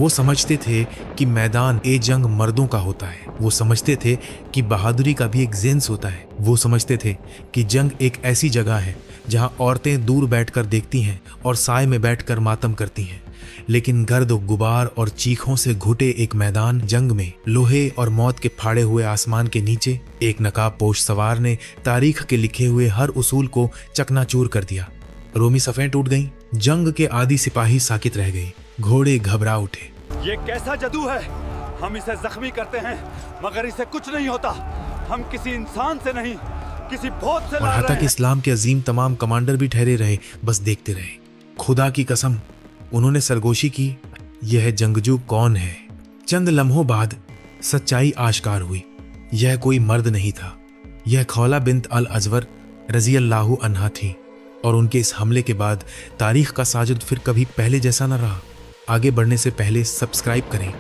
वो समझते थे कि मैदान ए जंग मर्दों का होता है। वो समझते थे कि बहादुरी का भी एक जिन्स होता है। वो समझते थे कि जंग एक ऐसी जगह है जहां औरतें दूर बैठकर देखती हैं और साए में बैठकर मातम करती हैं। लेकिन गर्द गुबार और चीखों से घुटे एक मैदान जंग में लोहे और मौत के फाड़े हुए आसमान के नीचे एक नकाबपोश सवार ने तारीख के लिखे हुए हर उसूल को चकनाचूर कर दिया। रोमी सफ़ें टूट गईं, जंग के आदि सिपाही साकित रह गए, घोड़े घबरा उठे। ये कैसा जादू है? हम इसे जख्मी करते हैं मगर इसे कुछ नहीं होता। हम किसी इंसान से नहीं, किसी भूत से लड़ रहे हैं। और हत्ता के इस्लाम के अजीम तमाम कमांडर भी ठहरे रहे, बस देखते रहे। खुदा की कसम, उन्होंने सरगोशी की, यह जंगजू कौन है? चंद लम्हों बाद सच्चाई आश्कार हुई। यह कोई मर्द नहीं था, यह खौला बिन्त अल अजवर रजी अल्लाहु अन्हा थी। और उनके इस हमले के बाद तारीख का साजिद फिर कभी पहले जैसा न रहा। आगे बढ़ने से पहले सब्सक्राइब करें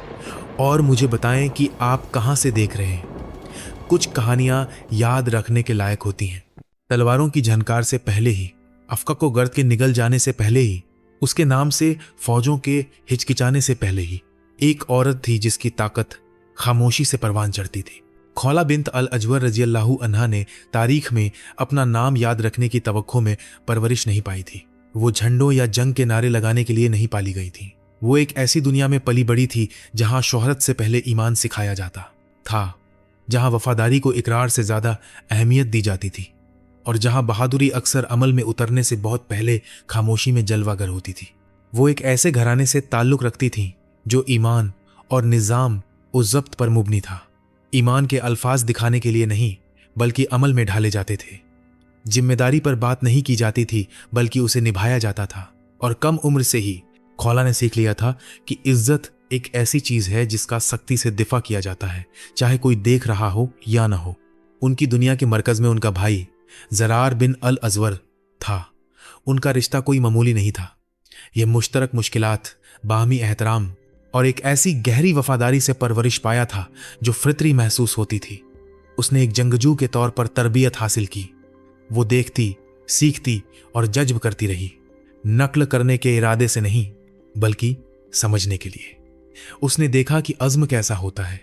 और मुझे बताएं कि आप कहां से देख रहे हैं। कुछ कहानियां याद रखने के लायक होती हैं। तलवारों की झनकार से पहले ही, अफका को गर्द के निगल जाने से पहले ही, उसके नाम से फौजों के हिचकिचाने से पहले ही एक औरत थी जिसकी ताकत खामोशी से परवान चढ़ती थी। खौला बिन्त अल अजवर रजी अल्लाहु अन्हा ने तारीख में अपना नाम याद रखने की तवक्को में परवरिश नहीं पाई थी। वो झंडों या जंग के नारे लगाने के लिए नहीं पाली गई थी। वो एक ऐसी दुनिया में पली बड़ी थी जहां शोहरत से पहले ईमान सिखाया जाता था, जहां वफादारी को इकरार से ज्यादा अहमियत दी जाती थी और जहां बहादुरी अक्सर अमल में उतरने से बहुत पहले खामोशी में जलवागर होती थी। वो एक ऐसे घराने से ताल्लुक रखती थी जो ईमान और निज़ाम व ज़ब्त पर मुबनी था। ईमान के अल्फाज दिखाने के लिए नहीं बल्कि अमल में ढाले जाते थे। जिम्मेदारी पर बात नहीं की जाती थी बल्कि उसे निभाया जाता था। और कम उम्र से ही खौला ने सीख लिया था कि इज्जत एक ऐसी चीज है जिसका सख्ती से दिफा किया जाता है, चाहे कोई देख रहा हो या ना हो। उनकी दुनिया के मरकज में उनका भाई ज़रार बिन अल अजवर था। उनका रिश्ता कोई मामूली नहीं था। यह मुश्तरक मुश्किलात, बाहमी एहतराम और एक ऐसी गहरी वफादारी से परवरिश पाया था जो फितरी महसूस होती थी। उसने एक जंगजू के तौर पर तरबियत हासिल की। वो देखती, सीखती और जज्ब करती रही, नकल करने के इरादे से नहीं बल्कि समझने के लिए। उसने देखा कि अज़्म कैसा होता है,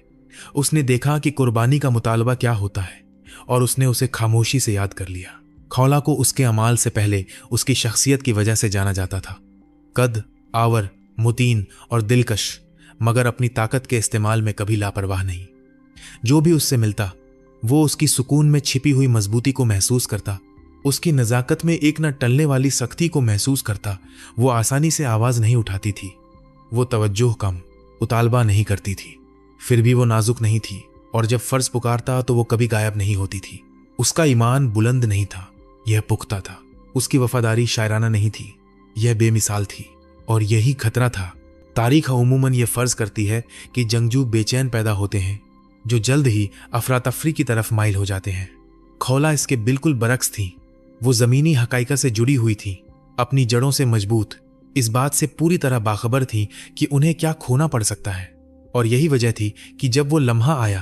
उसने देखा कि कुर्बानी का मुतालबा क्या होता है और उसने उसे खामोशी से याद कर लिया। खौला को उसके अमाल से पहले उसकी शख्सियत की वजह से जाना जाता था। कद, आवर, मुतीन और दिलकश, मगर अपनी ताकत के इस्तेमाल में कभी लापरवाह नहीं। जो भी उससे मिलता वो उसकी सुकून में छिपी हुई मजबूती को महसूस करता, उसकी नज़ाकत में एक न टलने वाली सख्ती को महसूस करता। वो आसानी से आवाज़ नहीं उठाती थी, वो तवज्जो कम, उतालबा नहीं करती थी। फिर भी वो नाजुक नहीं थी और जब फ़र्ज पुकारता तो वो कभी गायब नहीं होती थी। उसका ईमान बुलंद नहीं था, यह पुख्ता था। उसकी वफादारी शायराना नहीं थी, यह बेमिसाल थी। और यही खतरा था। तारीख अमूमन यह फ़र्ज करती है कि जंगजू बेचैन पैदा होते हैं जो जल्द ही अफरा तफरी की तरफ माइल हो जाते हैं। खौला इसके बिल्कुल बरक्स थी। वो ज़मीनी हकाइका से जुड़ी हुई थी, अपनी जड़ों से मजबूत, इस बात से पूरी तरह बाखबर थी कि उन्हें क्या खोना पड़ सकता है। और यही वजह थी कि जब वो लम्हा आया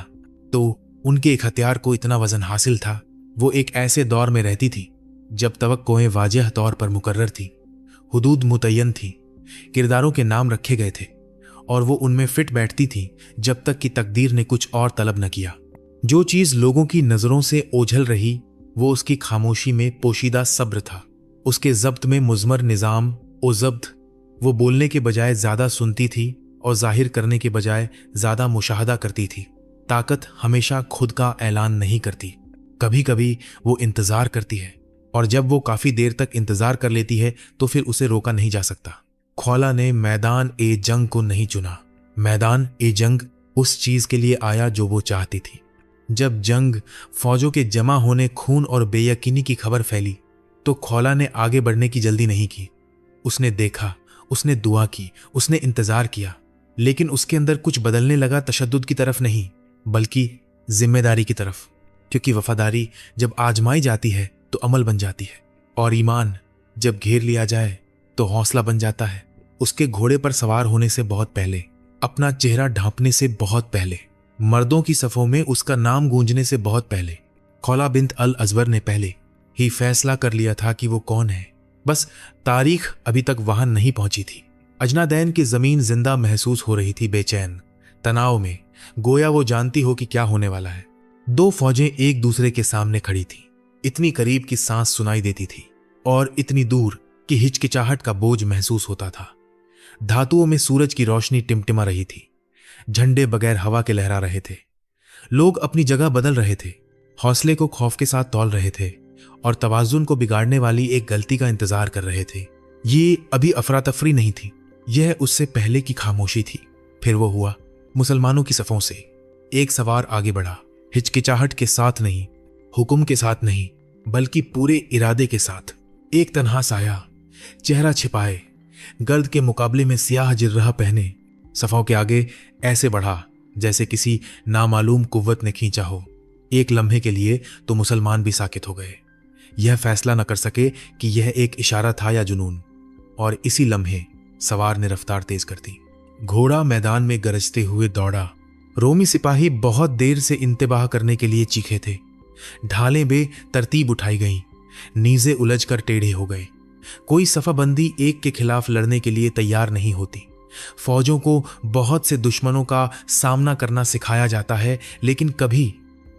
तो उनके एक हथियार को इतना वजन हासिल था। वो एक ऐसे दौर में रहती थी जब तवक्कोएं वाज़ेह तौर पर मुकर्रर थी, हुदूद मुतय्यन थी, किरदारों के नाम रखे गए थे और वो उनमें फिट बैठती थी जब तक कि तकदीर ने कुछ और तलब न किया। जो चीज़ लोगों की नज़रों से ओझल रही वो उसकी खामोशी में पोशीदा सब्र था, उसके ज़ब्त में मुज़मर निज़ाम ओ ज़ब्त। वो बोलने के बजाय ज़्यादा सुनती थी और जाहिर करने के बजाय ज़्यादा मुशाहदा करती थी। ताकत हमेशा खुद का ऐलान नहीं करती, कभी कभी वो इंतज़ार करती है और जब वो काफ़ी देर तक इंतज़ार कर लेती है तो फिर उसे रोका नहीं जा सकता। खौला ने मैदान ए जंग को नहीं चुना। मैदान ए जंग उस चीज़ के लिए आया जो वो चाहती थी। जब जंग फौजों के जमा होने, खून और बेयकीनी की खबर फैली तो खौला ने आगे बढ़ने की जल्दी नहीं की। उसने देखा, उसने दुआ की, उसने इंतज़ार किया, लेकिन उसके अंदर कुछ बदलने लगा, तशद्दुद की तरफ नहीं बल्कि जिम्मेदारी की तरफ। क्योंकि वफादारी जब आजमाई जाती है तो अमल बन जाती है और ईमान जब घेर लिया जाए तो हौसला बन जाता है। उसके घोड़े पर सवार होने से बहुत पहले, अपना चेहरा ढांपने से बहुत पहले, मर्दों की सफ़ों में उसका नाम गूंजने से बहुत पहले खौला बिन्त अल अजवर ने पहले ही फैसला कर लिया था कि वो कौन है। बस तारीख अभी तक वहां नहीं पहुंची थी। अजनादैन की जमीन जिंदा महसूस हो रही थी, बेचैन, तनाव में, गोया वो जानती हो कि क्या होने वाला है। दो फौजें एक दूसरे के सामने खड़ी थीं, इतनी करीब कि सांस सुनाई देती थी और इतनी दूर कि हिचकिचाहट का बोझ महसूस होता था। धातुओं में सूरज की रोशनी टिमटिमा रही थी, झंडे बगैर हवा के लहरा रहे थे। लोग अपनी जगह बदल रहे थे, हौसले को खौफ के साथ तौल रहे थे और तवाजुन को बिगाड़ने वाली एक गलती का इंतजार कर रहे थे। ये अभी अफरा तफरी नहीं थी, यह उससे पहले की खामोशी थी। फिर वो हुआ। मुसलमानों की सफों से एक सवार आगे बढ़ा, हिचकिचाहट के साथ नहीं, हुक्म के साथ नहीं, बल्कि पूरे इरादे के साथ। एक तन्हा साया, चेहरा छिपाए, गर्द के मुकाबले में सियाह जिर्राह पहने, सफों के आगे ऐसे बढ़ा जैसे किसी नामालूम कुव्वत ने खींचा हो। एक लम्हे के लिए तो मुसलमान भी साकित हो गए, यह फैसला न कर सके कि यह एक इशारा था या जुनून। और इसी लम्हे सवार ने रफ्तार तेज कर दी। घोड़ा मैदान में गरजते हुए दौड़ा। रोमी सिपाही बहुत देर से इंतबाह करने के लिए चीखे थे। ढालें बेतरतीब उठाई गईं, नीज़े उलझकर टेढ़े हो गए। कोई सफाबंदी एक के खिलाफ लड़ने के लिए तैयार नहीं होती। फौजों को बहुत से दुश्मनों का सामना करना सिखाया जाता है, लेकिन कभी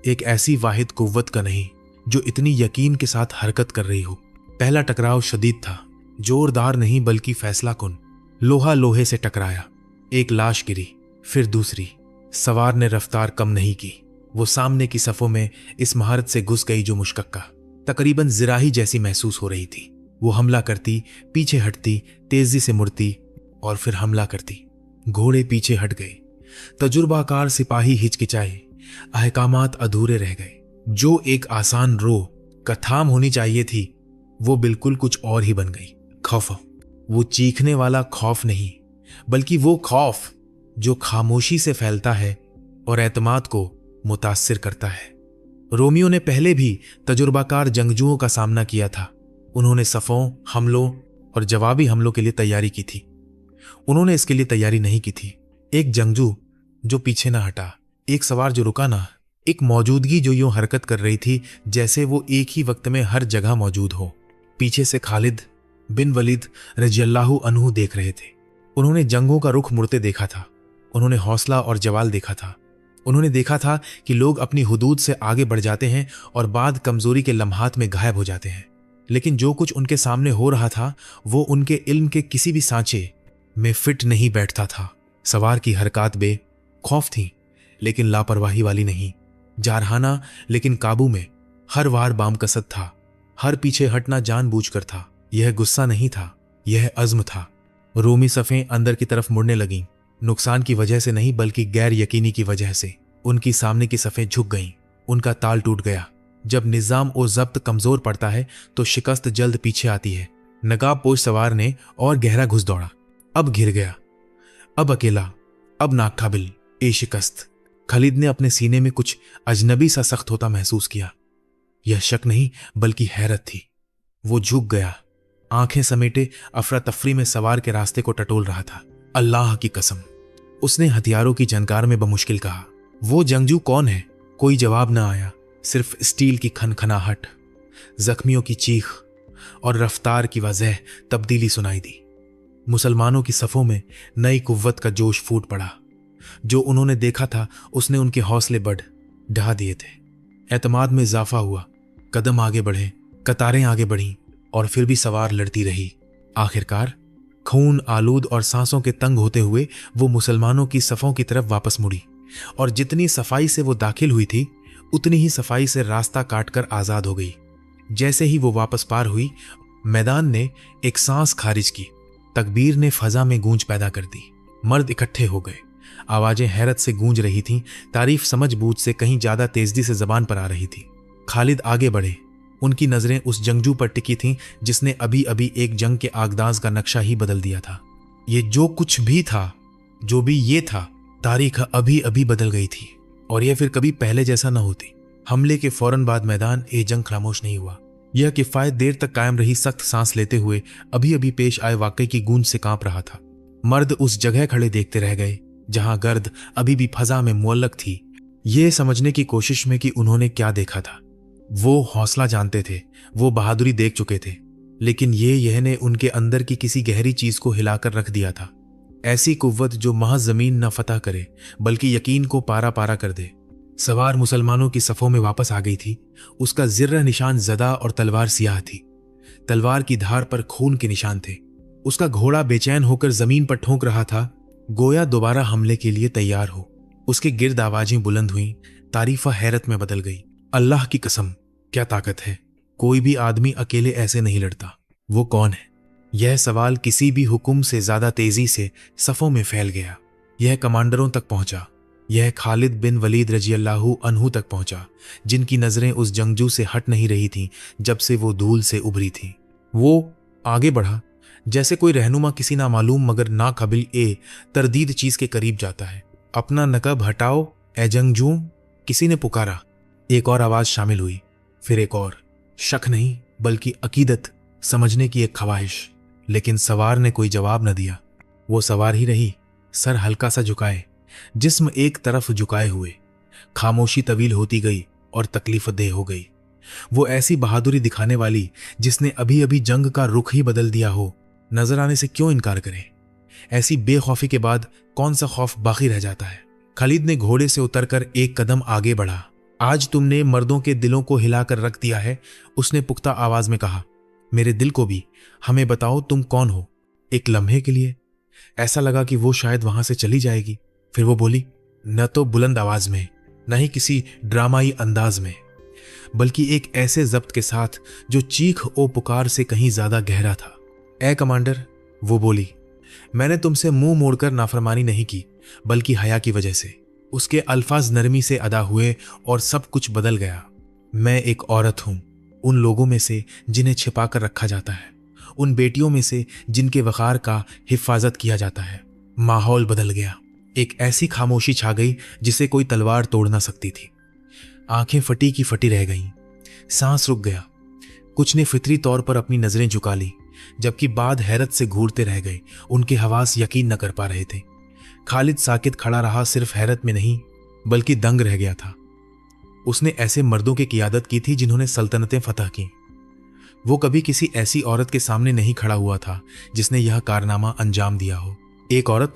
एक ऐसी वाहिद कुव्वत का नहीं जो इतनी यकीन के साथ हरकत कर रही हो। पहला टकराव शदीद था, जोरदार नहीं बल्कि फैसला कुन। लोहा लोहे से टकराया, एक लाश गिरी, फिर दूसरी। सवार ने रफ्तार कम नहीं की। वो सामने की सफों में इस महारत से घुस गई जो मुश्किल तकरीबन जिराही जैसी महसूस हो रही थी। वो हमला करती, पीछे हटती, तेजी से मुड़ती और फिर हमला करती। घोड़े पीछे हट गए, तजुर्बाकार सिपाही हिचकिचाए, अहकामात अधूरे रह गए। जो एक आसान रो कथाम होनी चाहिए थी, वो बिल्कुल कुछ और ही बन गई। खौफ, वो चीखने वाला खौफ नहीं, बल्कि वो खौफ जो खामोशी से फैलता है और एतमाद को मुतासिर करता है। रोमियो ने पहले भी तजुर्बाकार जंगजुओं का सामना किया था। उन्होंने सफों, हमलों और जवाबी हमलों के लिए तैयारी की थी। उन्होंने इसके लिए तैयारी नहीं की थी। एक जंगजू जो पीछे ना हटा, एक सवार जो रुका ना, एक मौजूदगी जो यूं हरकत कर रही थी जैसे वो एक ही वक्त में हर जगह मौजूद हो। पीछे से खालिद बिन वलीद रज़ियल्लाहु अन्हु देख रहे थे। उन्होंने जंगों का रुख मुड़ते देखा था। उन्होंने हौसला और जवाल देखा था। उन्होंने देखा था कि लोग अपनी हुदूद से आगे बढ़ जाते हैं और बाद कमजोरी के लम्हात में गायब हो जाते हैं। लेकिन जो कुछ उनके सामने हो रहा था वो उनके इल्म के किसी भी सांचे में फिट नहीं बैठता था। सवार की हरकत बेखौफ थी, लेकिन लापरवाही वाली नहीं। जारहाना लेकिन काबू में। हर वार बामकसद था, हर पीछे हटना जानबूझकर था। यह गुस्सा नहीं था, यह अज़्म था। रोमी सफ़ें अंदर की तरफ मुड़ने लगीं, नुकसान की वजह से नहीं बल्कि गैर यकीनी की वजह से। उनकी सामने की सफ़ें झुक गईं, उनका ताल टूट गया। जब निज़ाम और ज़ब्त कमज़ोर पड़ता है तो शिकस्त जल्द पीछे आती है। नकाब पोश सवार ने और गहरा घुस दौड़ा। अब घिर गया, अब अकेला, अब नाकाबिल ए शिकस्त। खालिद ने अपने सीने में कुछ अजनबी सा सख्त होता महसूस किया। यह शक नहीं बल्कि हैरत थी। वो झुक गया, आंखें समेटे अफरा तफरी में सवार के रास्ते को टटोल रहा था। अल्लाह की कसम, उसने हथियारों की झनकार में बमुश्किल कहा, वो जंगजू कौन है? कोई जवाब न आया, सिर्फ स्टील की खनखनाहट, जख्मियों की चीख और रफ्तार की वजह तब्दीली सुनाई दी। मुसलमानों की सफ़ों में नई कुव्वत का जोश फूट पड़ा। जो उन्होंने देखा था उसने उनके हौसले ढहा दिए थे। एतमाद में इजाफा हुआ, कदम आगे बढ़े, कतारें आगे बढ़ीं और फिर भी सवार लड़ती रही। आखिरकार खून आलूद और सांसों के तंग होते हुए वो मुसलमानों की सफ़ों की तरफ वापस मुड़ी और जितनी सफाई से वो दाखिल हुई थी उतनी ही सफाई से रास्ता काटकर आज़ाद हो गई। जैसे ही वो वापस पार हुई, मैदान ने एक सांस खारिज की। तकबीर ने फजा में गूंज पैदा कर दी। मर्द इकट्ठे हो गए, आवाजें हैरत से गूंज रही थीं, तारीफ समझ बूझ से कहीं ज्यादा तेजी से जबान पर आ रही थी। खालिद आगे बढ़े, उनकी नजरें उस जंगजू पर टिकी थीं जिसने अभी अभी एक जंग के आगदाज का नक्शा ही बदल दिया था। ये जो कुछ भी था, जो भी ये था, तारीख अभी अभी बदल गई थी और यह फिर कभी पहले जैसा न होती। हमले के फौरन बाद मैदान ए जंग खामोश नहीं हुआ। यह किफायत देर तक कायम रही सख्त सांस लेते हुए अभी अभी पेश आए वाकई की गूंज से कांप रहा था। मर्द उस जगह खड़े देखते रह गए जहां गर्द अभी भी फजा में मुअल्लक थी, ये समझने की कोशिश में कि उन्होंने क्या देखा था। वो हौसला जानते थे, वो बहादुरी देख चुके थे, लेकिन यह ने उनके अंदर की किसी गहरी चीज को हिलाकर रख दिया था। ऐसी कुव्वत जो महज जमीन न फतह करे बल्कि यकीन को पारा पारा कर दे। सवार मुसलमानों की सफों में वापस आ गई थी। उसका जिर्रा निशान जदा और तलवार सियाह थी। तलवार की धार पर खून के निशान थे। उसका घोड़ा बेचैन होकर जमीन पर ठोंक रहा था, गोया दोबारा हमले के लिए तैयार हो। उसके गिर्द आवाजें बुलंद हुईं, तारीफा हैरत में बदल गई। अल्लाह की कसम, क्या ताकत है! कोई भी आदमी अकेले ऐसे नहीं लड़ता। वो कौन है? यह सवाल किसी भी हुक्म से ज्यादा तेजी से सफों में फैल गया। यह कमांडरों तक पहुंचा। यह खालिद बिन वलीद रजियल्लाहु अन्हु तक पहुंचा, जिनकी नजरें उस जंगजू से हट नहीं रही थीं जब से वो धूल से उभरी थी। वो आगे बढ़ा, जैसे कोई रहनुमा किसी नामालूम मगर नाकाबिल तरदीद चीज के करीब जाता है। अपना नकब हटाओ ए जंगजू, किसी ने पुकारा। एक और आवाज शामिल हुई, फिर एक और। शक नहीं बल्कि अकीदत, समझने की एक ख्वाहिश। लेकिन सवार ने कोई जवाब न दिया। वो सवार ही रही, सर हल्का सा झुकाए, जिस्म एक तरफ झुकाए हुए। खामोशी तवील होती गई और तकलीफ देह हो गई। वो ऐसी बहादुरी दिखाने वाली जिसने अभी अभी जंग का रुख ही बदल दिया हो, नजर आने से क्यों इनकार करें? ऐसी बेखौफी के बाद कौन सा खौफ बाकी रह जाता है? खालिद ने घोड़े से उतरकर एक कदम आगे बढ़ा। आज तुमने मर्दों के दिलों को हिलाकर रख दिया है, उसने पुख्ता आवाज में कहा। मेरे दिल को भी। हमें बताओ तुम कौन हो? एक लम्हे के लिए ऐसा लगा कि वो शायद वहां से चली जाएगी। फिर वो बोली, न तो बुलंद आवाज में, न ही किसी ड्रामाई अंदाज में, बल्कि एक ऐसे जब्त के साथ जो चीख ओ पुकार से कहीं ज्यादा गहरा था। ए कमांडर, वो बोली, मैंने तुमसे मुंह मोड़कर नाफरमानी नहीं की, बल्कि हया की वजह से। उसके अल्फाज नरमी से अदा हुए और सब कुछ बदल गया। मैं एक औरत हूं, उन लोगों में से जिन्हें छिपा कर रखा जाता है, उन बेटियों में से जिनके वक़ार का हिफाजत किया जाता है। माहौल बदल गया। एक ऐसी खामोशी छा गई जिसे कोई तलवार तोड़ ना सकती थी। आंखें फटी की फटी रह गईं, सांस रुक गया। कुछ ने फितरी तौर पर अपनी नजरें झुका ली, जबकि बाद हैरत से घूरते रह गए। उनके हवास यकीन न कर पा रहे थे। खालिद साकित खड़ा रहा, सिर्फ हैरत में नहीं बल्कि दंग रह गया था। उसने ऐसे मर्दों की क़ियादत की थी जिन्होंने सल्तनतें फतह की। वो कभी किसी ऐसी औरत के सामने नहीं खड़ा हुआ था जिसने यह कारनामा अंजाम दिया हो। एक औरत?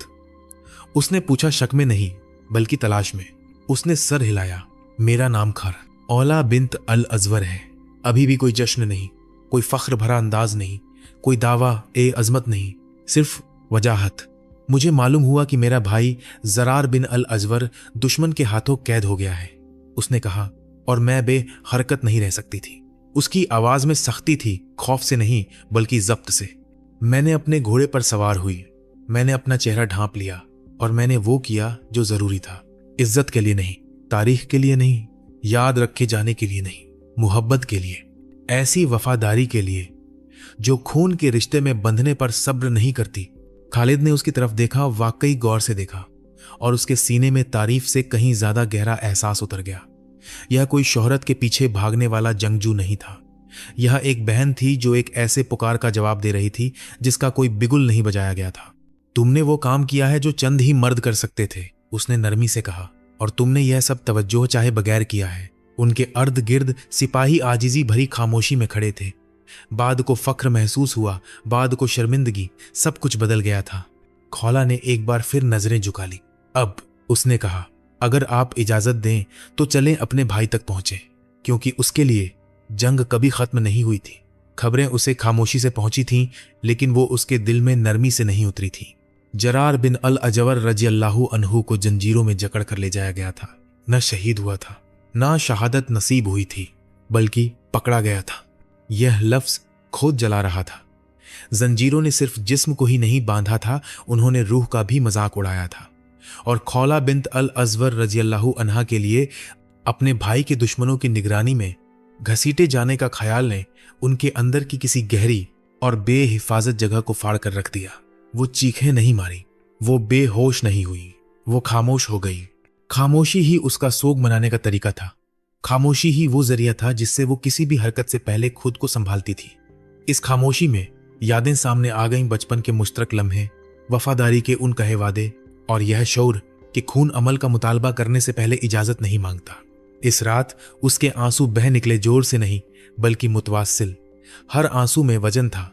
उसने पूछा, शक में नहीं बल्कि तलाश में। उसने सर हिलाया। मेरा नाम खर औला बिन्त अल अजवर है। अभी भी कोई जश्न नहीं, कोई फख्र भरा अंदाज नहीं, कोई दावा ए अजमत नहीं, सिर्फ वजाहत। मुझे मालूम हुआ कि मेरा भाई जरार बिन अल अजवर दुश्मन के हाथों कैद हो गया है, उसने कहा, और मैं बेहरकत नहीं रह सकती थी। उसकी आवाज में सख्ती थी, खौफ से नहीं बल्कि जब्त से। मैंने अपने घोड़े पर सवार हुई, मैंने अपना चेहरा ढांप लिया और मैंने वो किया जो जरूरी था। इज्जत के लिए नहीं, तारीख के लिए नहीं, याद रखे जाने के लिए नहीं, मोहब्बत के लिए, ऐसी वफादारी के लिए जो खून के रिश्ते में बंधने पर सब्र नहीं करती। खालिद ने उसकी तरफ देखा, वाकई गौर से देखा, और उसके सीने में तारीफ से कहीं ज्यादा गहरा एहसास उतर गया। यह कोई शोहरत के पीछे भागने वाला जंगजू नहीं था। यह एक बहन थी जो एक ऐसे पुकार का जवाब दे रही थी जिसका कोई बिगुल नहीं बजाया गया था। तुमने वो काम किया है जो चंद ही मर्द कर सकते थे, उसने नरमी से कहा, और तुमने यह सब तवज्जो चाहे बगैर किया है। उनके अर्द गिर्द सिपाही आजिजी भरी खामोशी में खड़े थे। बाद को फख्र महसूस हुआ, बाद को शर्मिंदगी, सब कुछ बदल गया था। खौला ने एक बार फिर नजरें झुका ली। अब, उसने कहा, अगर आप इजाजत दें तो चलें अपने भाई तक पहुंचे, क्योंकि उसके लिए जंग कभी खत्म नहीं हुई थी। खबरें उसे खामोशी से पहुंची थीं, लेकिन वो उसके दिल में नरमी से नहीं उतरी थी। जरार बिन अल अजवर रजियल्लाहु अन्हु को जंजीरों में जकड़ कर ले जाया गया था। न शहीद हुआ था, न शहादत नसीब हुई थी, बल्कि पकड़ा गया था। यह लफ्ज खुद जला रहा था। जंजीरों ने सिर्फ जिस्म को ही नहीं बांधा था, उन्होंने रूह का भी मजाक उड़ाया था। और खौला बिन्त अल अजवर रजियल्लाहु अन्हा के लिए अपने भाई के दुश्मनों की निगरानी में घसीटे जाने का ख्याल ने उनके अंदर की किसी गहरी और बेहिफाजत जगह को फाड़ कर रख दिया। वो चीखें नहीं मारी, वो बेहोश नहीं हुई, वो खामोश हो गई। खामोशी ही उसका सोग मनाने का तरीका था। खामोशी ही वो जरिया था जिससे वो किसी भी हरकत से पहले खुद को संभालती थी। इस खामोशी में यादें सामने आ गईं, बचपन के मुश्तरक लम्हे, वफादारी के उन कहे वादे, और यह शौर कि खून अमल का मुतालबा करने से पहले इजाजत नहीं मांगता। इस रात उसके आंसू बह निकले, जोर से नहीं बल्कि मुतवासिल, हर आंसू में वजन था।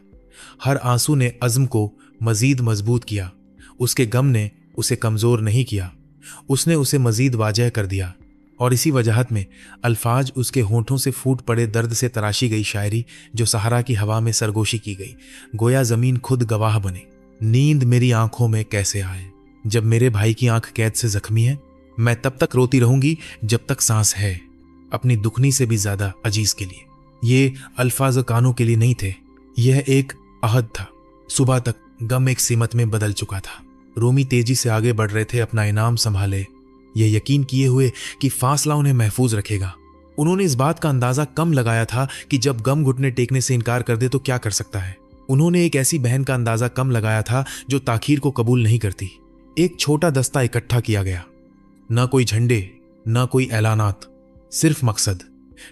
हर आंसू ने अज़्म को मजीद मजबूत किया। उसके गम ने उसे कमज़ोर नहीं किया, उसने उसे मजीद वाजह कर दिया। और इसी वजहत में अल्फाज उसके होंठों से फूट पड़े दर्द से तराशी गई शायरी जो सहारा की हवा में सरगोशी की गई, गोया ज़मीन खुद गवाह बने। नींद मेरी आंखों में कैसे आए जब मेरे भाई की आंख कैद से जख्मी है। मैं तब तक रोती रहूंगी जब तक सांस है, अपनी दुखनी से भी ज्यादा अजीज के लिए। ये अल्फाज कानों के लिए नहीं थे, यह एक अहद था। सुबह तक गम एक सीमत में बदल चुका था। रोमी तेजी से आगे बढ़ रहे थे, अपना इनाम संभाले, यह यकीन किए हुए कि फासला उन्हें महफूज रखेगा। उन्होंने इस बात का अंदाजा कम लगाया था कि जब गम घुटने टेकने से इनकार कर दे तो क्या कर सकता है। उन्होंने एक ऐसी बहन का अंदाजा कम लगाया था जो ताखीर को कबूल नहीं करती। एक छोटा दस्ता इकट्ठा किया गया, ना कोई झंडे, ना कोई ऐलानात, सिर्फ मकसद।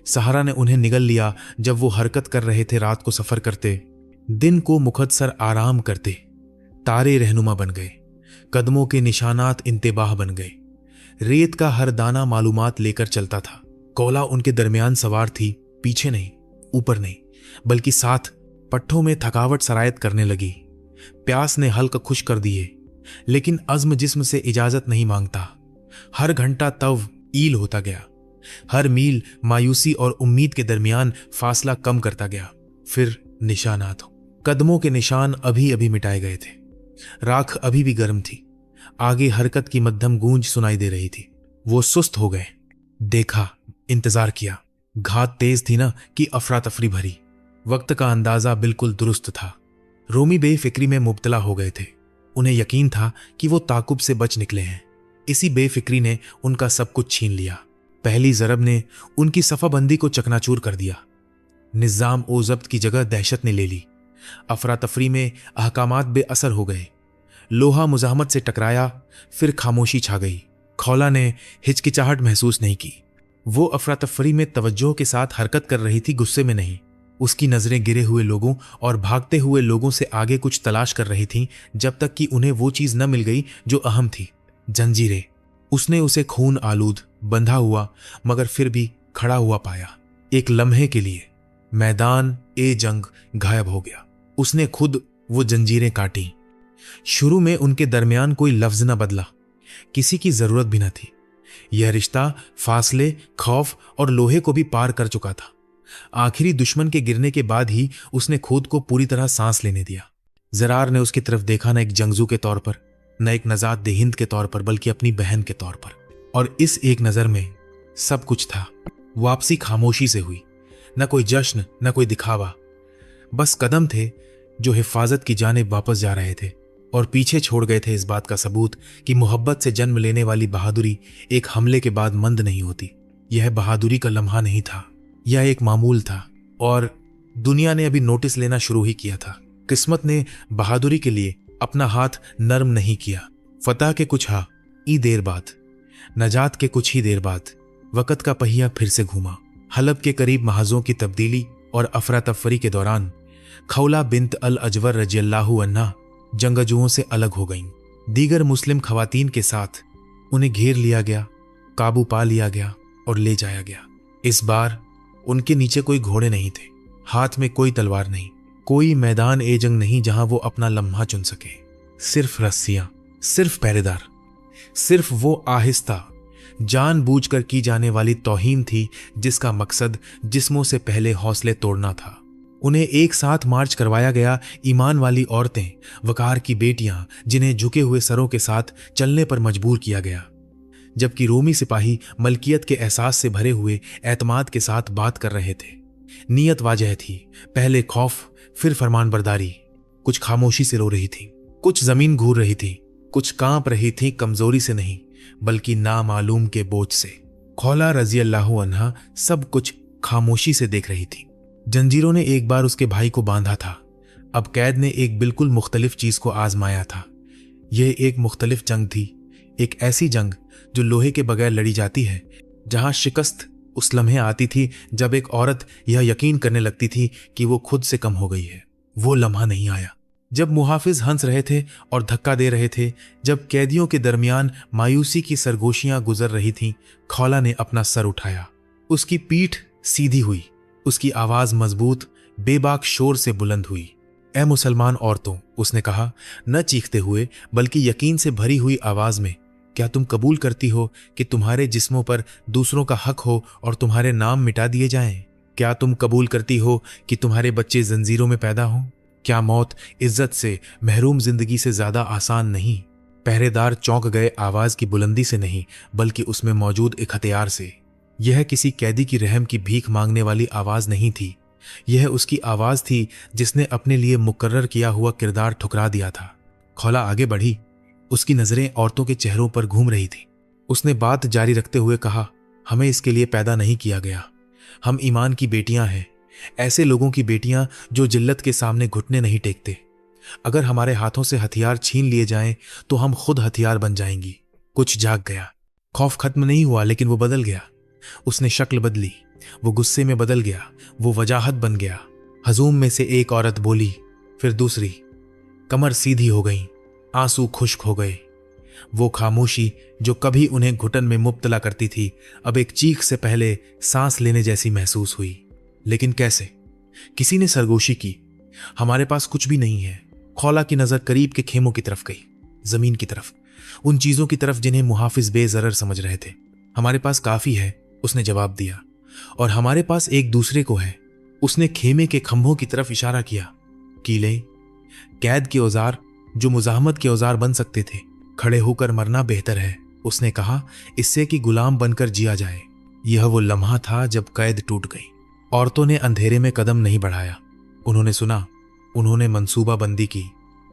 सहारा ने उन्हें निगल लिया जब वो हरकत कर रहे थे, रात को सफर करते, दिन को मुखद्सर आराम करते। तारे रहनुमा बन गए, कदमों के निशानात इंतबाह बन गए। रेत का हर दाना मालूमात लेकर चलता था। कोला उनके दरमियान सवार थी, पीछे नहीं, ऊपर नहीं, बल्कि साथ। पट्ठों में थकावट सरायत करने लगी। प्यास ने हल्क खुश कर दिए, लेकिन अज़्म जिस्म से इजाजत नहीं मांगता। हर घंटा तव ईल होता गया, हर मील मायूसी और उम्मीद के दरमियान फासला कम करता गया। फिर निशानात, कदमों के निशान अभी अभी मिटाए गए थे। राख अभी भी गर्म थी, आगे हरकत की मध्यम गूंज सुनाई दे रही थी। वो सुस्त हो गए। देखा, इंतजार किया। घात तेज थी ना कि अफरा तफरी भरी। वक्त का अंदाजा बिल्कुल दुरुस्त था। रोमी बेफिक्री में मुब्तला हो गए थे। उन्हें यकीन था कि वो ताकुब से बच निकले हैं। इसी बेफिक्री ने उनका सब कुछ छीन लिया। पहली ज़रब ने उनकी सफ़ाबंदी को चकनाचूर कर दिया। निज़ाम ओ ज़ब्त की जगह दहशत ने ले ली। अफरा तफरी में अहकामात बेअसर हो गए। लोहा मुज़ाहमत से टकराया, फिर खामोशी छा गई। खौला ने हिचकिचाहट महसूस नहीं की। वो अफरा तफरी में तवज्जो के साथ हरकत कर रही थी, गुस्से में नहीं। उसकी नज़रें गिरे हुए लोगों और भागते हुए लोगों से आगे कुछ तलाश कर रही थीं, जब तक कि उन्हें वो चीज़ न मिल गई जो अहम थी, जंजीरें। उसने उसे खून आलूद, बंधा हुआ, मगर फिर भी खड़ा हुआ पाया। एक लम्हे के लिए मैदान ए जंग गायब हो गया। उसने खुद वो जंजीरें काटी। शुरू में उनके दरमियान कोई लफ्ज न बदला, किसी की जरूरत भी न थी। यह रिश्ता फासले, खौफ और लोहे को भी पार कर चुका था। आखिरी दुश्मन के गिरने के बाद ही उसने खुद को पूरी तरह सांस लेने दिया। जरार ने उसकी तरफ देखा, न एक जंगजू के तौर पर, न एक नजात देहिंद के तौर पर, बल्कि अपनी बहन के तौर पर। और इस एक नजर में सब कुछ था। वापसी खामोशी से हुई, न कोई जश्न, न कोई दिखावा। बस कदम थे जो हिफाजत की जानिब वापस जा रहे थे और पीछे छोड़ गए थे इस बात का सबूत कि मोहब्बत से जन्म लेने वाली बहादुरी एक हमले के बाद मंद नहीं होती। यह बहादुरी का लम्हा नहीं था, यह एक मामूल था, और दुनिया ने अभी नोटिस लेना शुरू ही किया था। किस्मत ने बहादुरी के लिए अपना हाथ नर्म नहीं किया। फतह के कुछ ही देर बाद, नजात के कुछ ही देर बाद, वक़्त का पहिया फिर से घूमा। हलब के करीब महाजों की तब्दीली और अफरा तफरी के दौरान खौला बिन्त अल अजवर रज़ियल्लाहु अन्हा जंगजुओं से अलग हो गईं। दीगर मुस्लिम खवातीन के साथ उन्हें घेर लिया गया, काबू पा लिया गया और ले जाया गया। इस बार उनके नीचे कोई घोड़े नहीं थे, हाथ में कोई तलवार नहीं, कोई मैदान ए जंग नहीं जहां वो अपना लम्हा चुन सके। सिर्फ रस्सियां, सिर्फ पहरेदार, सिर्फ वो आहिस्ता जानबूझकर की जाने वाली तौहीन थी जिसका मकसद जिस्मों से पहले हौसले तोड़ना था। उन्हें एक साथ मार्च करवाया गया। ईमान वाली औरतें, वकार की बेटियां, जिन्हें झुके हुए सरों के साथ चलने पर मजबूर किया गया, जबकि रोमी सिपाही मलकियत के एहसास से भरे हुए एतमाद के साथ बात कर रहे थे। नीयत वाजह थी, पहले खौफ, फिर फरमानबरदारी। कुछ खामोशी से रो रही थी, कुछ जमीन घूर रही थी, कुछ कांप रही थी, कमजोरी से नहीं बल्कि नामालूम के बोझ से। खौला रज़ियल्लाहु अन्हा सब कुछ खामोशी से देख रही थी। जंजीरों ने एक बार उसके भाई को बांधा था, अब कैद ने एक बिल्कुल मुख्तलिफ चीज को आजमाया था। यह एक मुख्तलिफ जंग थी, एक ऐसी जंग जो लोहे के बगैर लड़ी जाती है, जहां शिकस्त उस लम्हे आती थी जब एक औरत यह यकीन करने लगती थी कि वो खुद से कम हो गई है। वो लम्हा नहीं आया जब मुहाफिज हंस रहे थे और धक्का दे रहे थे, जब कैदियों के दरमियान मायूसी की सरगोशियां गुजर रही थीं। खौला ने अपना सर उठाया, उसकी पीठ सीधी हुई, उसकी आवाज मजबूत, बेबाक शोर से बुलंद हुई। ए मुसलमान औरतों, उसने कहा, न चीखते हुए बल्कि यकीन से भरी हुई आवाज में, क्या तुम कबूल करती हो कि तुम्हारे जिस्मों पर दूसरों का हक हो और तुम्हारे नाम मिटा दिए जाएं? क्या तुम कबूल करती हो कि तुम्हारे बच्चे जंजीरों में पैदा हों? क्या मौत इज्जत से महरूम जिंदगी से ज्यादा आसान नहीं? पहरेदार चौंक गए, आवाज की बुलंदी से नहीं बल्कि उसमें मौजूद एक हथियार से। यह किसी कैदी की रहम की भीख मांगने वाली आवाज नहीं थी। यह उसकी आवाज थी जिसने अपने लिए मुकर्रर किया हुआ किरदार ठुकरा दिया था। खौला आगे बढ़ी। उसकी नजरें औरतों के चेहरों पर घूम रही थी। उसने बात जारी रखते हुए कहा, हमें इसके लिए पैदा नहीं किया गया। हम ईमान की बेटियां हैं, ऐसे लोगों की बेटियां जो जिल्लत के सामने घुटने नहीं टेकते। अगर हमारे हाथों से हथियार छीन लिए जाएं तो हम खुद हथियार बन जाएंगी। कुछ जाग गया। खौफ खत्म नहीं हुआ लेकिन वो बदल गया। उसने शक्ल बदली। वो गुस्से में बदल गया। वो वजाहत बन गया। हजूम में से एक औरत बोली, फिर दूसरी। कमर सीधी हो गई, आंसू खुश्क हो गए। वो खामोशी जो कभी उन्हें घुटन में मुब्तला करती थी अब एक चीख से पहले सांस लेने जैसी महसूस हुई। लेकिन कैसे? किसी ने सरगोशी की, हमारे पास कुछ भी नहीं है। खौला की नजर करीब के खेमों की तरफ गई, जमीन की तरफ, उन चीजों की तरफ जिन्हें मुहाफिज बेजरर समझ रहे थे। हमारे पास काफी है, उसने जवाब दिया, और हमारे पास एक दूसरे को है। उसने खेमे के खंभों की तरफ इशारा किया। कीले, कैद के औजार जो मुजाहमत के औजार बन सकते थे। खड़े होकर मरना बेहतर है, उसने कहा, इससे कि गुलाम बनकर जिया जाए। यह वो लम्हा था जब कैद टूट गई। औरतों ने अंधेरे में कदम नहीं बढ़ाया। उन्होंने सुना, उन्होंने मंसूबाबंदी की।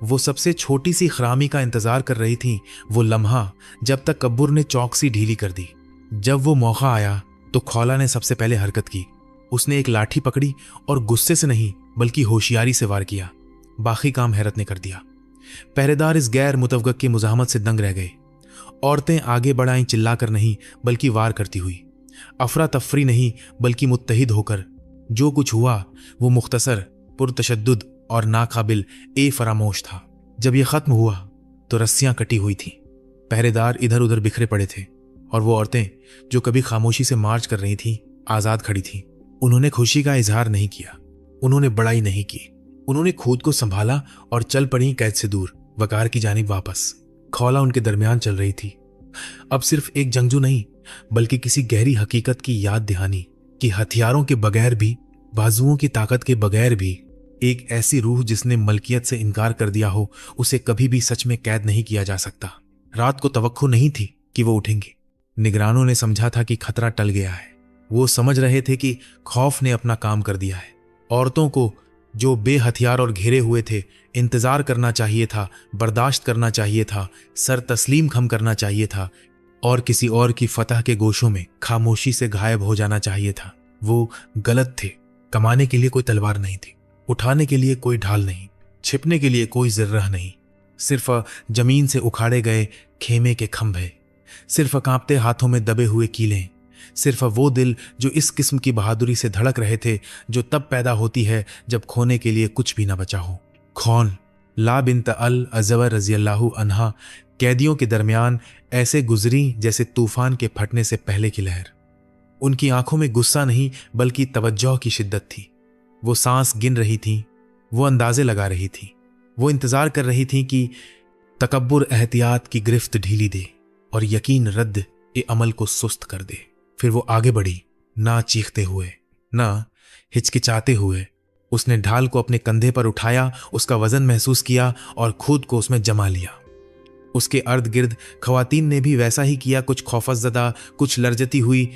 वो सबसे छोटी सी खरामी का इंतजार कर रही थी, वो लम्हा जब तक कब्बुर ने चौकसी ढीली कर दी। जब वो मौका आया तो खौला ने सबसे पहले हरकत की। उसने एक लाठी पकड़ी और गुस्से से नहीं बल्कि होशियारी से वार किया। बाकी काम हैरत ने कर दिया। पहरेदार इस गैर मुतवक्किल की मुजाहमत से दंग रह गए। औरतें आगे बढ़ाई, चिल्लाकर नहीं बल्कि वार करती हुई, अफरा तफरी नहीं बल्कि मुत्तहिद होकर। जो कुछ हुआ वो मुख्तसर, पुरतशद्दुद और नाकाबिल ए फरामोश था। जब यह खत्म हुआ तो रस्सियां कटी हुई थीं। पहरेदार इधर उधर बिखरे पड़े थे और वो औरतें जो कभी खामोशी से मार्च कर रही थीं आजाद खड़ी थीं। उन्होंने खुशी का इजहार नहीं किया, उन्होंने बड़ाई नहीं की। उन्होंने खुद को संभाला और चल पड़ी कैद से दूर, वकार की जानिब वापस। खौला उनके दरमियान चल रही थी। अब सिर्फ एक जंगजू नहीं बल्कि किसी गहरी हकीकत की याद दहानी कि हथियारों के बगैर भी, बाजुओं की ताकत के बगैर भी, एक ऐसी रूह जिसने मलकियत से इनकार कर दिया हो, उसे कभी भी सच में कैद नहीं किया जा सकता। रात को तवक्को नहीं थी कि वो उठेंगे। निगरानों ने समझा था कि खतरा टल गया है। वो समझ रहे थे कि खौफ ने अपना काम कर दिया है। औरतों को जो बेहथियार और घेरे हुए थे इंतजार करना चाहिए था, बर्दाश्त करना चाहिए था, सर तस्लीम खम करना चाहिए था और किसी और की फतह के गोशों में खामोशी से गायब हो जाना चाहिए था। वो गलत थे। कमाने के लिए कोई तलवार नहीं थी, उठाने के लिए कोई ढाल नहीं, छिपने के लिए कोई जिर्रह नहीं। सिर्फ जमीन से उखाड़े गए खेमे के खंभे, सिर्फ कांपते हाथों में दबे हुए कीलें, सिर्फ वो दिल जो इस किस्म की बहादुरी से धड़क रहे थे जो तब पैदा होती है जब खोने के लिए कुछ भी ना बचा हो। खौन ला बिन्त अल अज़वर रज़ियल्लाहु अन्हा कैदियों के दरमियान ऐसे गुजरी जैसे तूफान के फटने से पहले की लहर। उनकी आंखों में गुस्सा नहीं बल्कि तवज्जो की शिद्दत थी। वो सांस गिन रही थीं, वो अंदाजे लगा रही थीं, वो इंतजार कर रही थीं कि तकब्बुर एहतियात की गिरफ्त ढीली दे और यकीन रद्द ए अमल को सुस्त कर दे। फिर वो आगे बढ़ी, ना चीखते हुए, ना हिचकिचाते हुए। उसने ढाल को अपने कंधे पर उठाया, उसका वजन महसूस किया और खुद को उसमें जमा लिया। उसके अर्द गिर्द खवातीन ने भी वैसा ही किया, कुछ खौफजदा, कुछ लरजती हुई,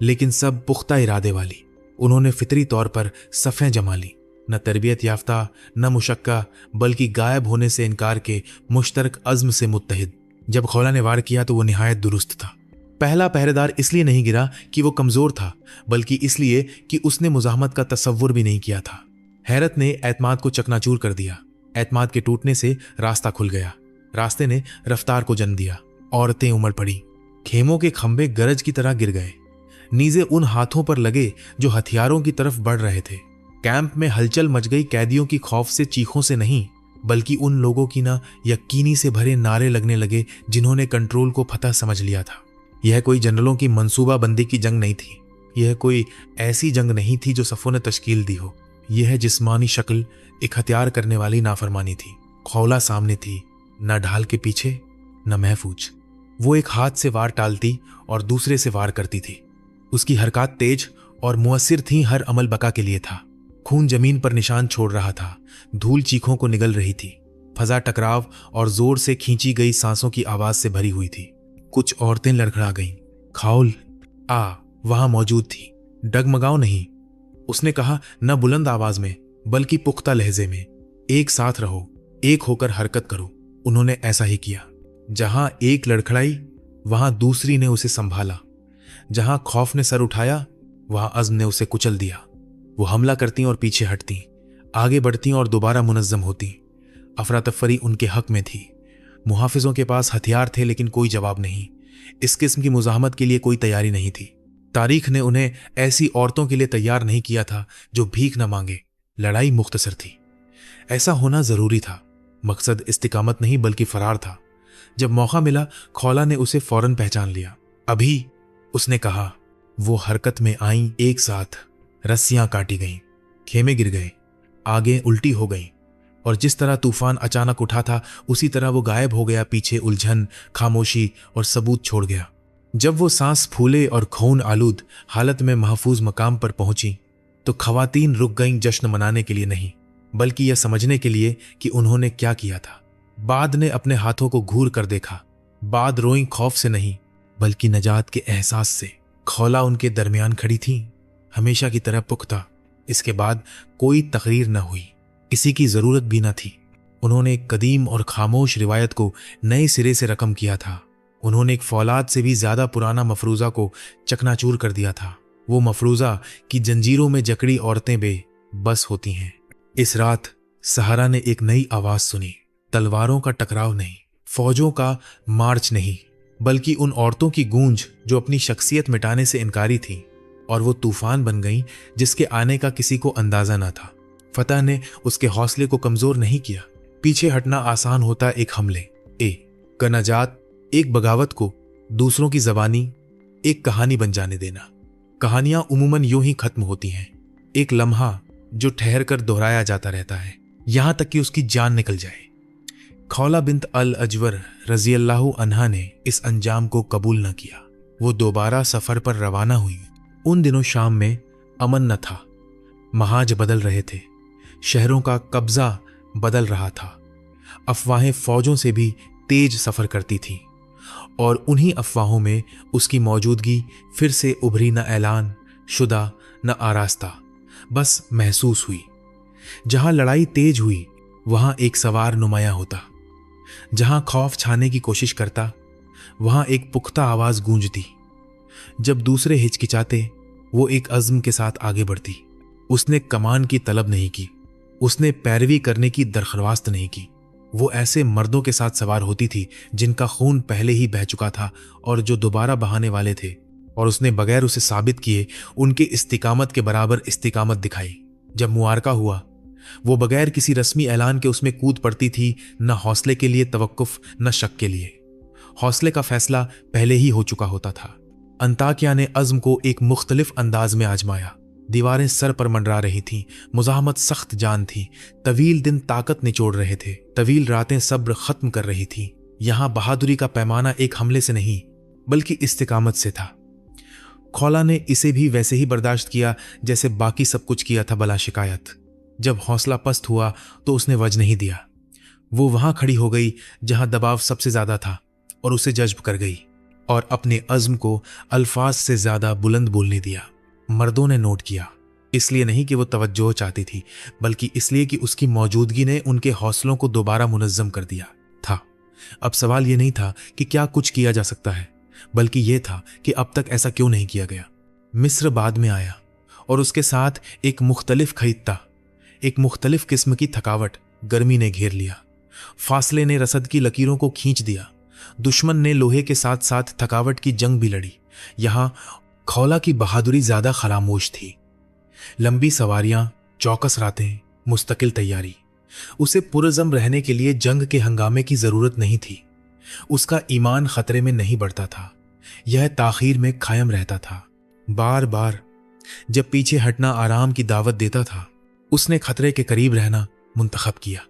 लेकिन सब पुख्ता इरादे वाली। उन्होंने फितरी तौर पर सफ़ें जमा ली, न तरबियत याफ्ता, न मुशक्का, बल्कि गायब होने से इनकार के मुश्तरक अज़्म से मुत्तहिद। जब खौला ने वार किया तो वो निहायत दुरुस्त था। पहला पहरेदार इसलिए नहीं गिरा कि वो कमजोर था, बल्कि इसलिए कि उसने मुजाहमत का तसव्वुर भी नहीं किया था। हैरत ने एतमाद को चकनाचूर कर दिया। एतमाद के टूटने से रास्ता खुल गया, रास्ते ने रफ्तार को जन्म दिया। औरतें उमड़ पड़ी, खेमों के खंभे गरज की तरह गिर गए। नीजे उन हाथों पर लगे जो हथियारों की तरफ बढ़ रहे थे। कैंप में हलचल मच गई, कैदियों की खौफ से चीखों से नहीं बल्कि उन लोगों की ना यकीनी से भरे नारे लगने लगे जिन्होंने कंट्रोल को फतह समझ लिया था। यह कोई जनरलों की मंसूबाबंदी की जंग नहीं थी। यह कोई ऐसी जंग नहीं थी जो सफ़ों ने तश्कील दी हो। यह जिस्मानी शक्ल एक हथियार करने वाली नाफरमानी थी। खौला सामने थी, न ढाल के पीछे न महफूज। वो एक हाथ से वार टालती और दूसरे से वार करती थी। उसकी हरकत तेज और मुअस्सिर थी, हर अमल बका के लिए था। खून जमीन पर निशान छोड़ रहा था, धूल चीखों को निगल रही थी। फजा टकराव और जोर से खींची गई सांसों की आवाज से भरी हुई थी। कुछ औरतें लड़खड़ा गईं। खाउल वहां मौजूद थी। डगमगाओ नहीं, उसने कहा, न बुलंद आवाज में बल्कि पुख्ता लहजे में। एक साथ रहो, एक होकर हरकत करो। उन्होंने ऐसा ही किया। जहां एक लड़खड़ाई वहां दूसरी ने उसे संभाला। जहां खौफ ने सर उठाया वहां अज़्म ने उसे कुचल दिया। वो हमला करती और पीछे हटती, आगे बढ़ती और दोबारा मुनज़्ज़म होती। अफरा तफरी उनके हक में थी। मुहाफिजों के पास हथियार थे लेकिन कोई जवाब नहीं। इस किस्म की मुजाहमत के लिए कोई तैयारी नहीं थी। तारीख ने उन्हें ऐसी औरतों के लिए तैयार नहीं किया था जो भीख न मांगे। लड़ाई मुख्तसर थी। ऐसा होना जरूरी था। मकसद इस्तिकामत नहीं बल्कि फरार था। जब मौका मिला खौला ने उसे फौरन पहचान लिया। अभी, उसने कहा। वो हरकत में आईं। एक साथ रस्सियां काटी गईं, खेमे गिर गए, आगे उल्टी हो गईं और जिस तरह तूफान अचानक उठा था उसी तरह वो गायब हो गया। पीछे उलझन, खामोशी और सबूत छोड़ गया। जब वो सांस फूले और खून आलूद हालत में महफूज मकाम पर पहुंची तो खवातीन रुक गईं, जश्न मनाने के लिए नहीं बल्कि यह समझने के लिए कि उन्होंने क्या किया था। बाद ने अपने हाथों को घूर कर देखा। बाद रोईं खौफ से नहीं बल्कि नजात के एहसास से। खौला उनके दरमियान खड़ी थी, हमेशा की तरह पुख्ता। इसके बाद कोई तकरीर न हुई, किसी की जरूरत भी न थी। उन्होंने एक कदीम और खामोश रिवायत को नए सिरे से रकम किया था। उन्होंने एक फौलाद से भी ज्यादा पुराना मफरूजा को चकनाचूर कर दिया था। वो मफरूजा कि जंजीरों में जकड़ी औरतें बेबस होती हैं। इस रात सहारा ने एक नई आवाज सुनी। तलवारों का टकराव नहीं, फौजों का मार्च नहीं, बल्कि उन औरतों की गूंज जो अपनी शख्सियत मिटाने से इनकारी थीं और वो तूफान बन गईं जिसके आने का किसी को अंदाजा न था। फतह ने उसके हौसले को कमजोर नहीं किया। पीछे हटना आसान होता एक हमले का नजात, एक बगावत को दूसरों की जबानी एक कहानी बन जाने देना। कहानियां उमूमन यूं ही खत्म होती हैं, एक लम्हा जो ठहर कर दोहराया जाता रहता है यहां तक कि उसकी जान निकल जाए। खौला बिन्त अल अजवर रज़ियल्लाहु अन्हा ने इस अंजाम को कबूल न किया। वो दोबारा सफर पर रवाना हुई। उन दिनों शाम में अमन न था। महाज बदल रहे थे, शहरों का कब्जा बदल रहा था। अफवाहें फौजों से भी तेज सफर करती थीं और उन्हीं अफवाहों में उसकी मौजूदगी फिर से उभरी, न ऐलान शुदा न आरास्ता, बस महसूस हुई। जहां लड़ाई तेज हुई वहां एक सवार नुमायां होता। जहां खौफ छाने की कोशिश करता वहां एक पुख्ता आवाज गूंजती। जब दूसरे हिचकिचाते वो एक अज़्म के साथ आगे बढ़ती। उसने कमान की तलब नहीं की, उसने पैरवी करने की दरख्वास्त नहीं की। वो ऐसे मर्दों के साथ सवार होती थी जिनका खून पहले ही बह चुका था और जो दोबारा बहाने वाले थे, और उसने बगैर उसे साबित किए उनके इस्तिकामत के बराबर इस्तिकामत दिखाई। जब मुआरका हुआ वो बगैर किसी रस्मी ऐलान के उसमें कूद पड़ती थी, न हौसले के लिए तवक्कुफ न शक के लिए। हौसले का फैसला पहले ही हो चुका होता था। अंताकिया ने अज़्म को एक मुख्तलिफ अंदाज में आजमाया। दीवारें सर पर मंडरा रही थीं, मुज़ाहमत सख्त जान थी। तवील दिन ताकत निचोड़ रहे थे, तवील रातें सब्र खत्म कर रही थीं। यहां बहादुरी का पैमाना एक हमले से नहीं बल्कि इस्तिकामत से था। खौला ने इसे भी वैसे ही बर्दाश्त किया जैसे बाकी सब कुछ किया था बला शिकायत। जब हौसला पस्त हुआ तो उसने वजह नहीं दिया। वो वहां खड़ी हो गई जहां दबाव सबसे ज्यादा था और उसे जज्ब कर गई और अपने अज़्म को अल्फाज से ज्यादा बुलंद बोलने दिया। मर्दों ने नोट किया, इसलिए नहीं कि वो तवज्जो चाहती थी बल्कि इसलिए कि उसकी मौजूदगी ने उनके हौसलों को दोबारा मुनज़्ज़म कर दिया था। अब सवाल ये नहीं था कि क्या कुछ किया जा सकता है, बल्कि यह था कि अब तक ऐसा क्यों नहीं किया गया। मिस्र बाद में आया और उसके साथ एक मुख्तलिफ खरीदता, एक मुख्तलिफ किस्म की थकावट। गर्मी ने घेर लिया, फासले ने रसद की लकीरों को खींच दिया, दुश्मन ने लोहे के साथ साथ थकावट की जंग भी लड़ी। यहां खौला की बहादुरी ज्यादा खरामोश थी। लंबी सवारियां, चौकस रातें, मुस्तकिल तैयारी। उसे पुरज़म रहने के लिए जंग के हंगामे की जरूरत नहीं थी। उसका ईमान खतरे में नहीं बढ़ता था, यह ताखीर में कायम रहता था। बार बार जब पीछे हटना आराम की दावत देता था उसने खतरे के करीब रहना मुंतखब किया।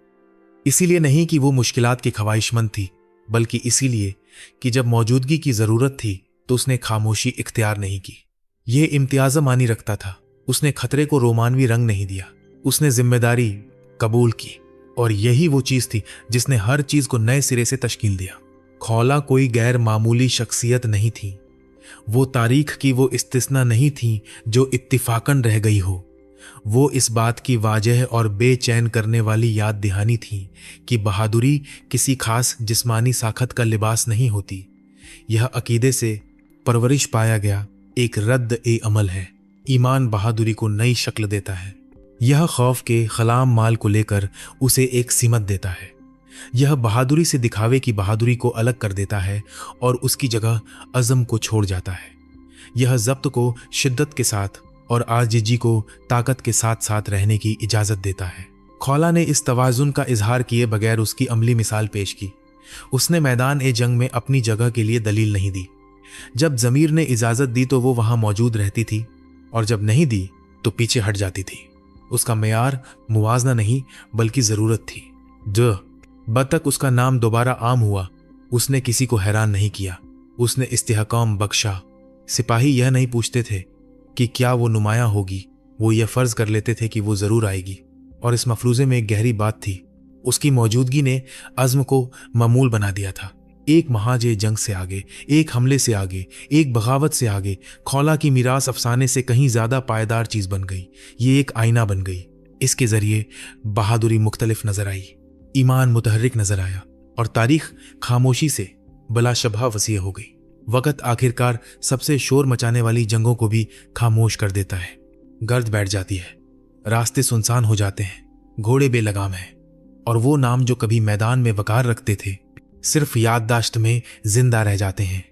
इसीलिए नहीं कि वो मुश्किलात की ख्वाहिशमंद थी, बल्कि इसीलिए कि जब मौजूदगी की जरूरत थी तो उसने खामोशी इख्तियार नहीं की। यह इम्तियाज मानी रखता था। उसने खतरे को रोमानवी रंग नहीं दिया, उसने जिम्मेदारी कबूल की, और यही वो चीज थी जिसने हर चीज को नए सिरे से तश्कील दिया। खौला कोई गैर मामूली शख्सियत नहीं थी। वो तारीख की वो इस्तिस्ना नहीं थी जो इत्तिफाकन रह गई हो। वो इस बात की वाजह और बेचैन करने वाली याद दहानी थी कि बहादुरी किसी खास जिस्मानी साखत का लिबास नहीं होती। यह अकीदे से परवरिश पाया गया एक रद्द ए अमल है। ईमान बहादुरी को नई शक्ल देता है। यह खौफ के खलाम माल को लेकर उसे एक सिमत देता है। यह बहादुरी से दिखावे की बहादुरी को अलग कर देता है और उसकी जगह अज़म को छोड़ जाता है। यह ज़ब्त को शिद्दत के साथ और आजिजी को ताकत के साथ साथ रहने की इजाज़त देता है। खौला ने इस तवाज़ुन का इजहार किए बगैर उसकी अमली मिसाल पेश की। उसने मैदान ए जंग में अपनी जगह के लिए दलील नहीं दी। जब ज़मीर ने इजाज़त दी तो वो वहाँ मौजूद रहती थी, और जब नहीं दी तो पीछे हट जाती थी। उसका मेयार मुवाजना नहीं बल्कि ज़रूरत थी। बतक उसका नाम दोबारा आम हुआ। उसने किसी को हैरान नहीं किया। उसने इस्तेहकाम बख्शा। सिपाही यह नहीं पूछते थे कि क्या वो नुमायां होगी, वो यह फ़र्ज कर लेते थे कि वो ज़रूर आएगी। और इस मफरूज़े में एक गहरी बात थी। उसकी मौजूदगी ने अज़्म को मामूल बना दिया था। एक महाज जंग से आगे, एक हमले से आगे, एक बगावत से आगे खौला की मीरास अफसाने से कहीं ज़्यादा पायदार चीज़ बन गई। ये एक आईना बन गई। इसके ज़रिए बहादुरी मुख्तलिफ नज़र आई, ईमान मुतहर्रिक नज़र आया, और तारीख खामोशी से बलाशबहा वसीह हो गई। वक़्त आखिरकार सबसे शोर मचाने वाली जंगों को भी खामोश कर देता है। गर्द बैठ जाती है, रास्ते सुनसान हो जाते हैं, घोड़े बेलगाम हैं, और वो नाम जो कभी मैदान में वकार रखते थे सिर्फ याददाश्त में जिंदा रह जाते हैं।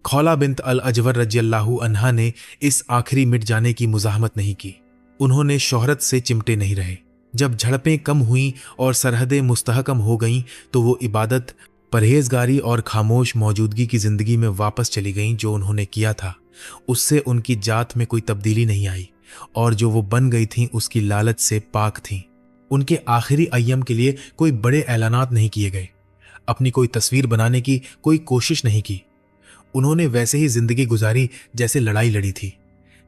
खौला बिन्त अल अजवर रज़ियल्लाहु अन्हा ने इस आखिरी मिट जाने की मुज़ाहमत नहीं की। उन्होंने शोहरत से चिमटे नहीं रहे। जब झड़पें कम हुईं और सरहदें मुस्तहकम हो गईं तो वो इबादत, परहेजगारी और खामोश मौजूदगी की ज़िंदगी में वापस चली गईं। जो उन्होंने किया था उससे उनकी जात में कोई तब्दीली नहीं आई, और जो वो बन गई थीं उसकी लालच से पाक थीं। उनके आखिरी अय्यम के लिए कोई बड़े ऐलानात नहीं किए गए, अपनी कोई तस्वीर बनाने की कोई कोशिश नहीं की। उन्होंने वैसे ही जिंदगी गुजारी जैसे लड़ाई लड़ी थी।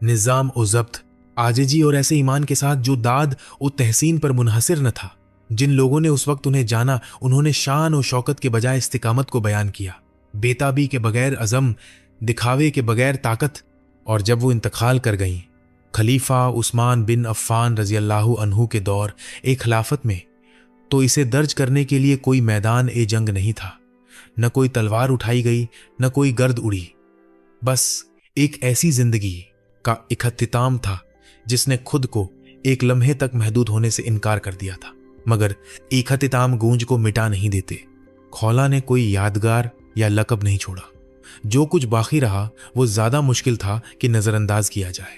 निज़ाम और ज़ब्त, आजिजी और ऐसे ईमान के साथ जो दाद और तहसीन पर मुनहसिर न था। जिन लोगों ने उस वक्त उन्हें जाना, उन्होंने शान और शौकत के बजाय इस्तिकामत को बयान किया, बेताबी के बगैर अज़म, दिखावे के बगैर ताकत। और जब वो इंतकाल कर गईं, खलीफा उस्मान बिन अफ़्फ़ान रज़ियल्लाहु अन्हु के दौर एक खिलाफत में, तो इसे दर्ज करने के लिए कोई मैदान ए जंग नहीं था। न कोई तलवार उठाई गई, न कोई गर्द उड़ी। बस एक ऐसी जिंदगी का इख्तिताम था जिसने खुद को एक लम्हे तक महदूद होने से इनकार कर दिया था। मगर इख्तिताम गूंज को मिटा नहीं देते। खौला ने कोई यादगार या लकब नहीं छोड़ा। जो कुछ बाकी रहा वो ज्यादा मुश्किल था कि नजरअंदाज किया जाए।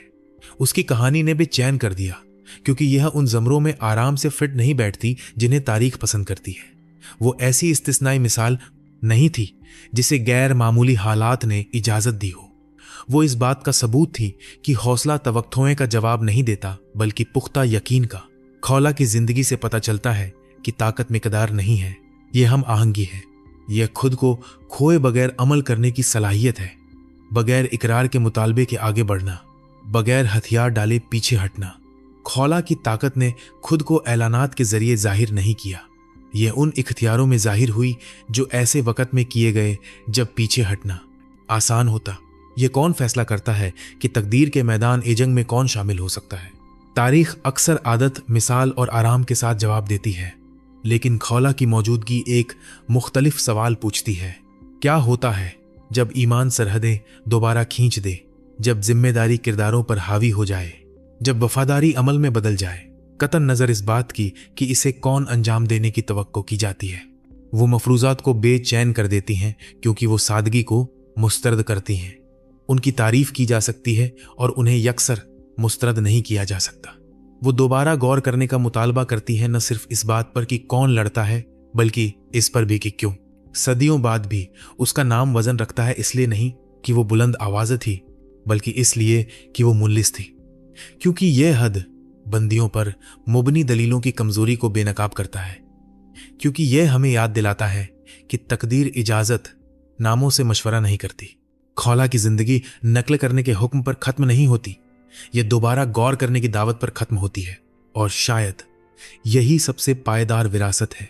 उसकी कहानी ने बेचैन कर दिया, क्योंकि यह उन जमरों में आराम से फिट नहीं बैठती जिन्हें तारीख पसंद करती है। वो ऐसी इस्तिस्नाई मिसाल नहीं थी जिसे गैर मामूली हालात ने इजाजत दी हो। वो इस बात का सबूत थी कि हौसला तवक्तों का जवाब नहीं देता, बल्कि पुख्ता यकीन का। खौला की जिंदगी से पता चलता है कि ताकत मिकदार नहीं है, यह हम आहंगी है। यह खुद को खोए बगैर अमल करने की सलाहियत है, बगैर इकरार के मुतालबे के आगे बढ़ना, बगैर हथियार डाले पीछे हटना। खौला की ताकत ने खुद को ऐलानात के जरिए जाहिर नहीं किया। यह उन इख्तियारों में जाहिर हुई जो ऐसे वक़्त में किए गए जब पीछे हटना आसान होता। यह कौन फैसला करता है कि तकदीर के मैदान ए जंग में कौन शामिल हो सकता है? तारीख अक्सर आदत, मिसाल और आराम के साथ जवाब देती है, लेकिन खौला की मौजूदगी एक मुख्तलिफ सवाल पूछती है। क्या होता है जब ईमान सरहदें दोबारा खींच दे, जब जिम्मेदारी किरदारों पर हावी हो जाए, जब वफादारी अमल में बदल जाए? कतन नजर इस बात की कि इसे कौन अंजाम देने की तवक्को की जाती है। वो मफरूजात को बेचैन कर देती हैं क्योंकि वो सादगी को मुस्तरद करती हैं। उनकी तारीफ की जा सकती है और उन्हें यकसर मुस्तरद नहीं किया जा सकता। वो दोबारा गौर करने का मुतालबा करती हैं, न सिर्फ इस बात पर कि कौन लड़ता है, बल्कि इस पर भी कि क्यों। सदियों बाद भी उसका नाम वजन रखता है, इसलिए नहीं कि वो बुलंद आवाज़ थी, बल्कि इसलिए कि वो मुल्लिस थी। क्योंकि यह हद बंदियों पर मुबनी दलीलों की कमजोरी को बेनकाब करता है, क्योंकि यह हमें याद दिलाता है कि तकदीर इजाजत नामों से मशवरा नहीं करती। खौला की जिंदगी नकल करने के हुक्म पर खत्म नहीं होती, यह दोबारा गौर करने की दावत पर खत्म होती है। और शायद यही सबसे पायदार विरासत है